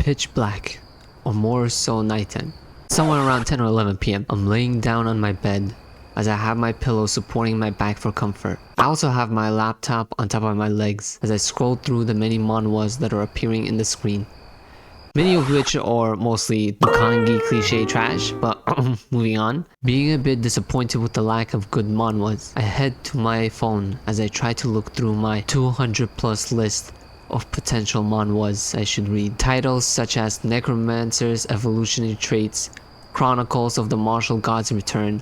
pitch black, or more so nighttime. Somewhere around 10 or 11 p.m, I'm laying down on my bed as I have my pillow supporting my back for comfort. I also have my laptop on top of my legs as I scroll through the many manhwas that are appearing in the screen. Many of which are mostly bukangi cliche trash, but moving on. Being a bit disappointed with the lack of good manhwas, I head to my phone as I try to look through my 200 plus list of potential manhwas I should read. Titles such as Necromancer's Evolutionary Traits, Chronicles of the Martial God's Return,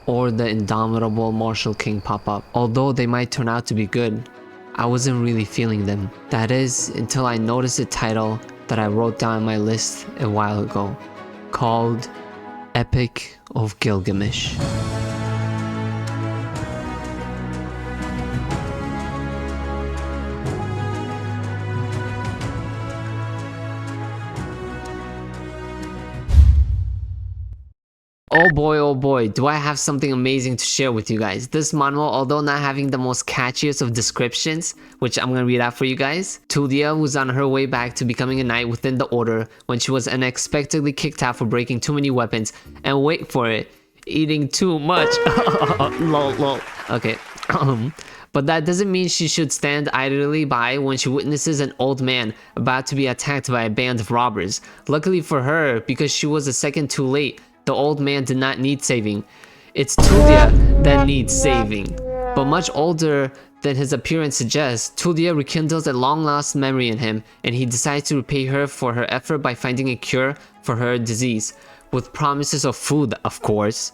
or The Indomitable Martial King pop up. Although they might turn out to be good, I wasn't really feeling them. That is, until I noticed a title that I wrote down on my list a while ago, called Epic of Gilgamesh. Oh boy, do I have something amazing to share with you guys. This manhwa, although not having the most catchiest of descriptions, which I'm gonna read out for you guys. Tullia was on her way back to becoming a knight within the order when she was unexpectedly kicked out for breaking too many weapons, and wait for it, eating too much. lol. Okay. But that doesn't mean she should stand idly by when she witnesses an old man about to be attacked by a band of robbers. Luckily for her, because she was a second too late, the old man did not need saving. It's Tullia that needs saving. But much older than his appearance suggests, Tullia rekindles a long-lost memory in him, and he decides to repay her for her effort by finding a cure for her disease, with promises of food, of course.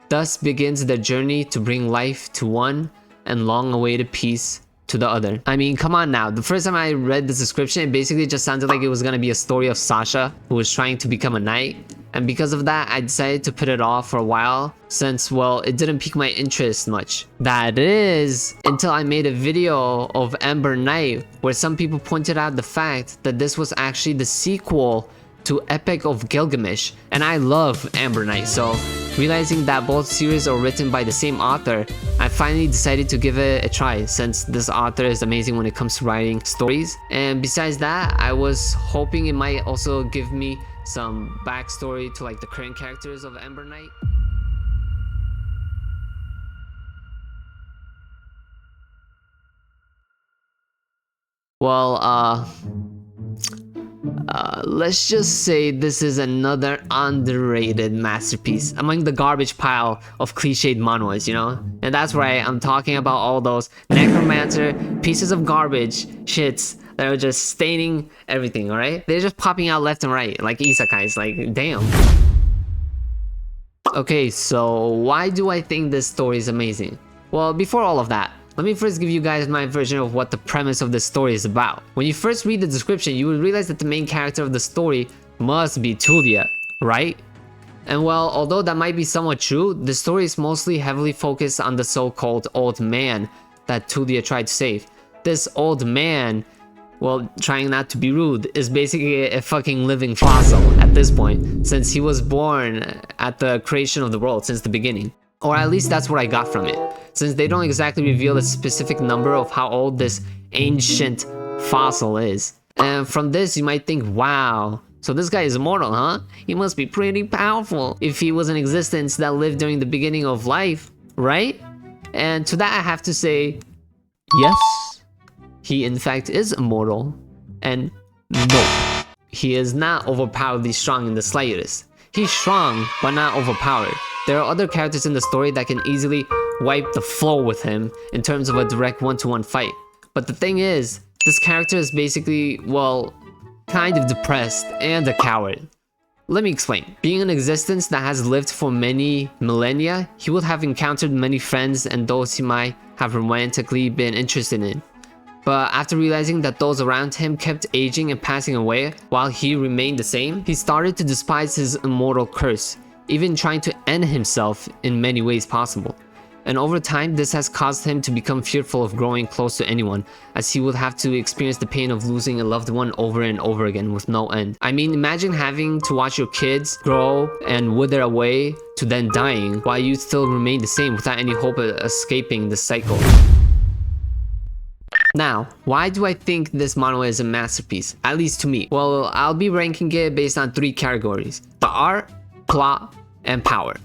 Thus begins their journey to bring life to one and long-awaited peace to the other. I mean, come on now. The first time I read this description, it basically just sounded like it was gonna be a story of Sasha, who was trying to become a knight. And because of that, I decided to put it off for a while since, well, it didn't pique my interest much. That is, until I made a video of Ember Knight where some people pointed out the fact that this was actually the sequel to Epic of Gilgamesh. And I love Ember Knight, so realizing that both series are written by the same author, I finally decided to give it a try since this author is amazing when it comes to writing stories. And besides that, I was hoping it might also give me some backstory to like the current characters of Ember Knight. Well, let's just say this is another underrated masterpiece among the garbage pile of cliched manhwas, you know? And that's right, I'm talking about all those necromancer pieces of garbage shits that are just staining everything, alright? They're just popping out left and right, like isekais, like, damn. Okay, so why do I think this story is amazing? Well, before all of that, let me first give you guys my version of what the premise of this story is about. When you first read the description, you will realize that the main character of the story must be Tullia, right? And well, although that might be somewhat true, the story is mostly heavily focused on the so-called old man that Tullia tried to save. This old man, well, trying not to be rude, is basically a fucking living fossil at this point, since he was born at the creation of the world since the beginning. Or at least that's what I got from it, since they don't exactly reveal a specific number of how old this ancient fossil is. And from this you might think, wow, so this guy is immortal, huh? He must be pretty powerful if he was in existence that lived during the beginning of life, right? And to that I have to say, yes, he in fact is immortal, and no, he is not overpoweredly strong in the slightest. He's strong, but not overpowered. There are other characters in the story that can easily wipe the floor with him in terms of a direct one-to-one fight. But the thing is, this character is basically, well, kind of depressed and a coward. Let me explain. Being an existence that has lived for many millennia, he would have encountered many friends and those he might have romantically been interested in. But after realizing that those around him kept aging and passing away while he remained the same, he started to despise his immortal curse, even trying to end himself in many ways possible. And over time, this has caused him to become fearful of growing close to anyone, as he would have to experience the pain of losing a loved one over and over again with no end. I mean, imagine having to watch your kids grow and wither away to then dying, while you still remain the same without any hope of escaping the cycle. Now, why do I think this manhwa is a masterpiece? At least to me. Well, I'll be ranking it based on 3 categories: the art, plot, and power.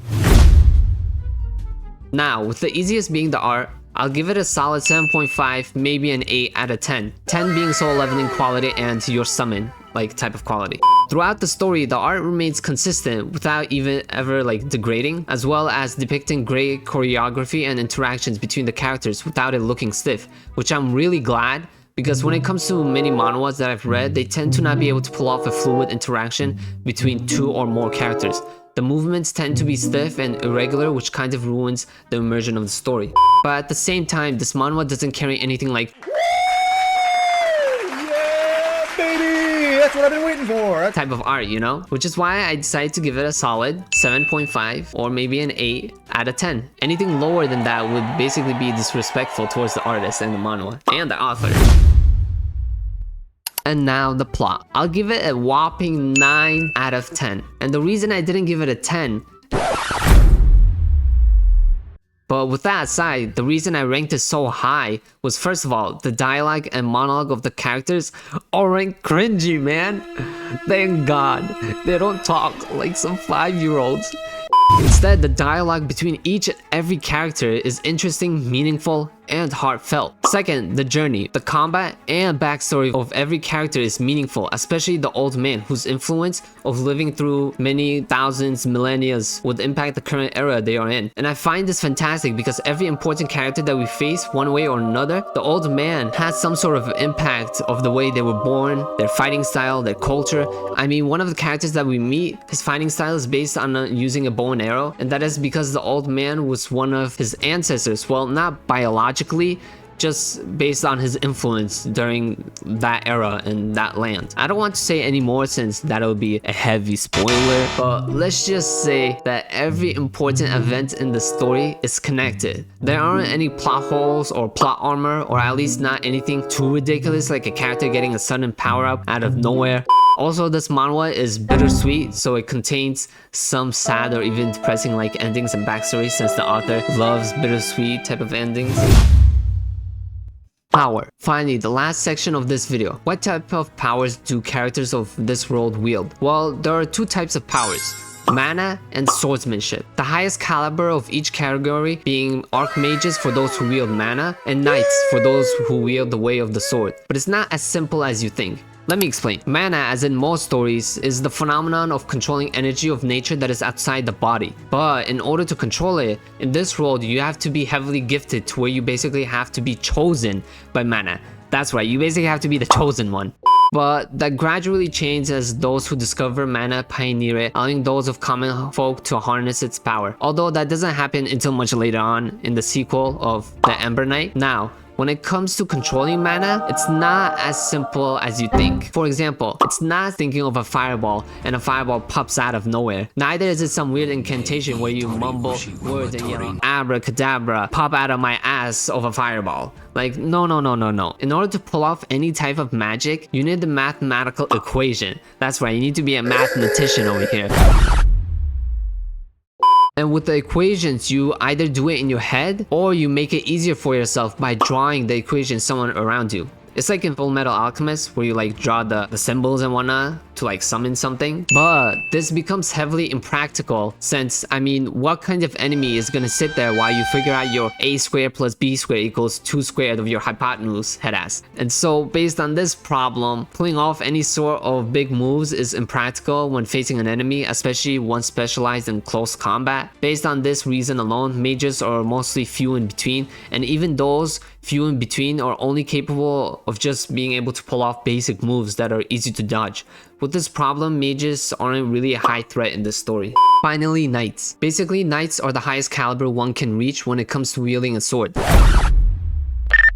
Now, with the easiest being the art, I'll give it a solid 7.5, maybe an 8 out of 10. 10 being soul leveling quality and your summon like type of quality. Throughout the story, the art remains consistent without even ever like degrading, as well as depicting great choreography and interactions between the characters without it looking stiff, which I'm really glad, because when it comes to many manhwas that I've read, they tend to not be able to pull off a fluid interaction between 2 or more characters. The movements tend to be stiff and irregular, which kind of ruins the immersion of the story. But at the same time, this manhwa doesn't carry anything like that's what I've been waiting for. Type of art, you know? Which is why I decided to give it a solid 7.5 or maybe an 8 out of 10. Anything lower than that would basically be disrespectful towards the artist and the manhwa and the author. And now the plot. I'll give it a whopping 9 out of 10. And the reason I didn't give it a 10, but with that aside, the reason I ranked it so high was, first of all, the dialogue and monologue of the characters are ranked cringy, man. Thank God they don't talk like some 5-year-olds. Instead, the dialogue between each and every character is interesting, meaningful, and heartfelt. Second, the journey, the combat, and backstory of every character is meaningful, especially the old man whose influence of living through many thousands, millennia would impact the current era they are in. And I find this fantastic because every important character that we face one way or another, the old man has some sort of impact of the way they were born, their fighting style, their culture. I mean, one of the characters that we meet, his fighting style is based on using a bow and arrow, and that is because the old man was one of his ancestors. Well, not biologically, just based on his influence during that era and that land. I don't want to say any more since that'll be a heavy spoiler, but let's just say that every important event in the story is connected. There aren't any plot holes or plot armor, or at least not anything too ridiculous like a character getting a sudden power up out of nowhere. Also, this manhwa is bittersweet, so it contains some sad or even depressing like endings and backstories, since the author loves bittersweet type of endings. Power. Finally, the last section of this video. What type of powers do characters of this world wield? Well, there are 2 types of powers: mana and swordsmanship. The highest caliber of each category being archmages for those who wield mana, and knights for those who wield the way of the sword. But it's not as simple as you think. Let me explain. Mana, as in most stories, is the phenomenon of controlling energy of nature that is outside the body. But in order to control it, in this world, you have to be heavily gifted to where you basically have to be chosen by mana. That's right, you basically have to be the chosen one. But that gradually changes as those who discover mana pioneer it, allowing those of common folk to harness its power. Although that doesn't happen until much later on in the sequel of the Ember Knight. Now, when it comes to controlling mana, it's not as simple as you think. For example, it's not thinking of a fireball and a fireball pops out of nowhere. Neither is it some weird incantation where you mumble words and yell abracadabra, pop out of my ass of a fireball. Like, no. In order to pull off any type of magic, you need the mathematical equation. That's right, you need to be a mathematician over here. And with the equations, you either do it in your head or you make it easier for yourself by drawing the equation somewhere around you. It's like in Full Metal Alchemist where you like draw the symbols and whatnot to like summon something. But this becomes heavily impractical since, I mean, what kind of enemy is gonna sit there while you figure out your a squared plus b squared equals 2 squared of your hypotenuse, headass? And so based on this problem, pulling off any sort of big moves is impractical when facing an enemy, especially one specialized in close combat. Based on this reason alone, mages are mostly few in between, and even those few in between are only capable of just being able to pull off basic moves that are easy to dodge. With this problem, mages aren't really a high threat in this story. Finally, knights. Basically, knights are the highest caliber one can reach when it comes to wielding a sword.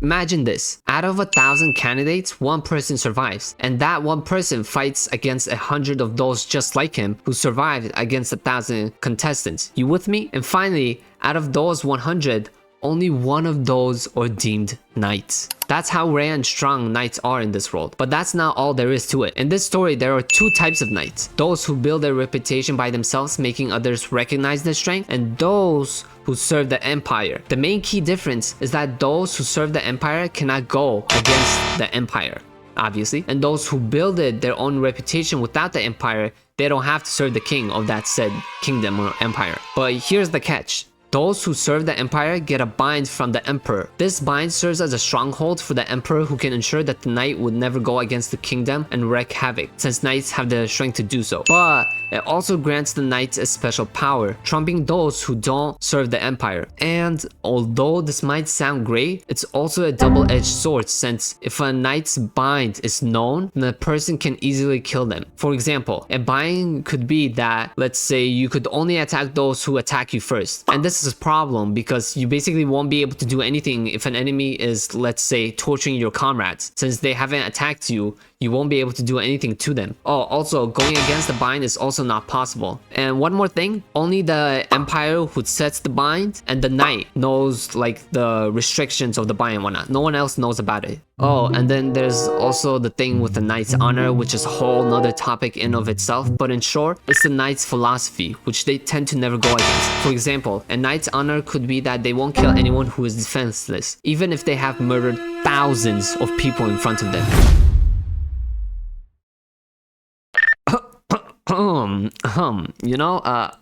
Imagine this. Out of 1,000 candidates, 1 person survives, and that 1 person fights against 100 of those just like him who survived against 1,000 contestants. You with me? And finally, out of those 100, only one of those are deemed knights. That's how rare and strong knights are in this world. But that's not all there is to it. In this story, there are two types of knights. Those who build their reputation by themselves, making others recognize their strength, and those who serve the empire. The main key difference is that those who serve the empire cannot go against the empire, obviously. And those who builded their own reputation without the empire, they don't have to serve the king of that said kingdom or empire. But here's the catch. Those who serve the empire get a bind from the emperor. This bind serves as a stronghold for the emperor, who can ensure that the knight would never go against the kingdom and wreak havoc, since knights have the strength to do so. But it also grants the knights a special power, trumping those who don't serve the empire. And although this might sound great, it's also a double-edged sword, since if a knight's bind is known, then the person can easily kill them. For example, a bind could be that, let's say, you could only attack those who attack you first. And this is a problem because you basically won't be able to do anything if an enemy is, let's say, torturing your comrades. Since they haven't attacked you, you won't be able to do anything to them. Oh, also, going against the bind is also not possible. And one more thing, only the empire who sets the bind and the knight knows like the restrictions of the bind and whatnot. No one else knows about it. Oh, and then there's also the thing with the knight's honor, which is a whole nother topic in of itself. But in short, it's the knight's philosophy, which they tend to never go against. For example, a knight's honor could be that they won't kill anyone who is defenseless, even if they have murdered thousands of people in front of them.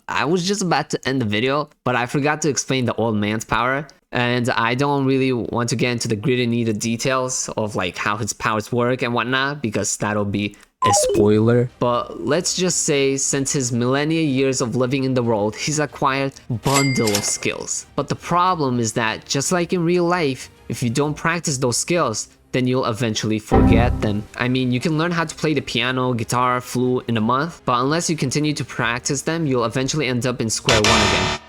I was just about to end the video, but I forgot to explain the old man's power. And I don't really want to get into the gritty details of like how his powers work and whatnot, because that'll be a spoiler. But let's just say, since his millennia years of living in the world, he's acquired a bundle of skills. But the problem is that, just like in real life, if you don't practice those skills, then you'll eventually forget them. I mean, you can learn how to play the piano, guitar, flute in a month, but unless you continue to practice them, you'll eventually end up in square one again.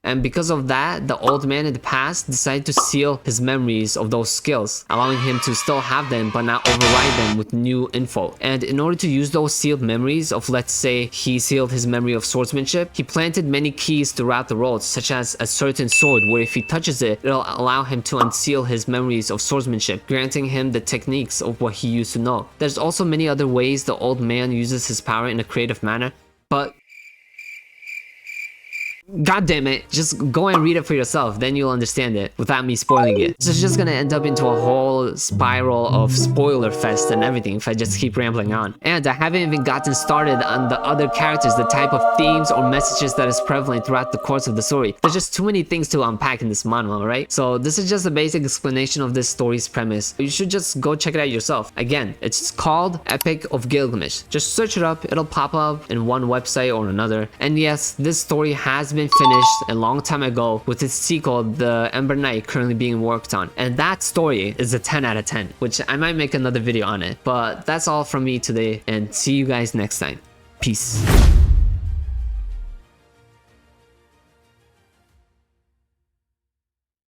And because of that, the old man in the past decided to seal his memories of those skills, allowing him to still have them but not override them with new info. And in order to use those sealed memories of, let's say, he sealed his memory of swordsmanship, he planted many keys throughout the world, such as a certain sword where if he touches it, it'll allow him to unseal his memories of swordsmanship, granting him the techniques of what he used to know. There's also many other ways the old man uses his power in a creative manner, but God damn it, just go and read it for yourself, then you'll understand it without me spoiling it. So it's just gonna end up into a whole spiral of spoiler fest and everything if I just keep rambling on. And I haven't even gotten started on the other characters, the type of themes or messages that is prevalent throughout the course of the story. There's just too many things to unpack in this manhwa, right? So this is just a basic explanation of this story's premise. You should just go check it out yourself. Again, it's called Epic of Gilgamesh. Just search it up, it'll pop up in one website or another. And yes, this story has been finished a long time ago, with its sequel, The Ember Knight, currently being worked on. And that story is a 10 out of 10, which I might make another video on it. But that's all from me today, and see you guys next time. Peace.